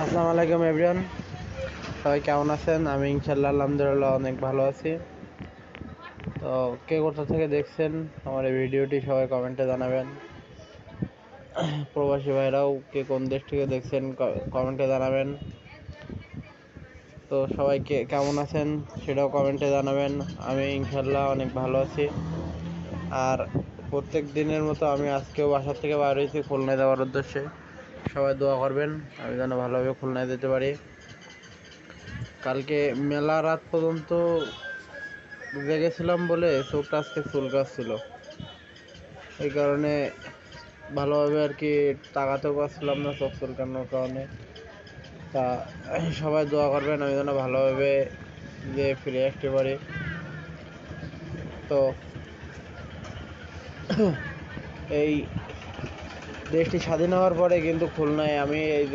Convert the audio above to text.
আসসালামু আলাইকুম এভরিওয়ান, সবাই কেমন আছেন? আমি ইনশাল্লাহ আলহামদুলিল্লাহ অনেক ভালো আছি। তো কে কোথা থেকে দেখছেন আমার এই ভিডিওটি সবাই কমেন্টে জানাবেন। প্রবাসী ভাইরাও কে কোন দেশ থেকে দেখছেন কমেন্টে জানাবেন। তো সবাইকে কেমন আছেন সেটাও কমেন্টে জানাবেন। আমি ইনশাল্লাহ অনেক ভালো আছি। আর প্রত্যেক দিনের মতো আমি আজকেও বাসার থেকে বাইরে হয়েছি খুলনায় যাওয়ার উদ্দেশ্যে। সবাই দোয়া করবেন আমি যেন ভালোভাবে খুলনায় যেতে পারি। কালকে মেলা রাত পর্যন্ত জেগেছিলাম বলে চোখটা আজকে চুলকাচ্ছিল, এই কারণে ভালোভাবে আর কি তাকাতেও পারছিলাম না চোখ চুলকানোর কারণে। তা সবাই দোয়া করবেন আমি যেন ভালোভাবে যে ফিরে আসতে পারি। তো এই দেশটি স্বাধীন হওয়ার পরে কিন্তু খুলনায় আমি এই যে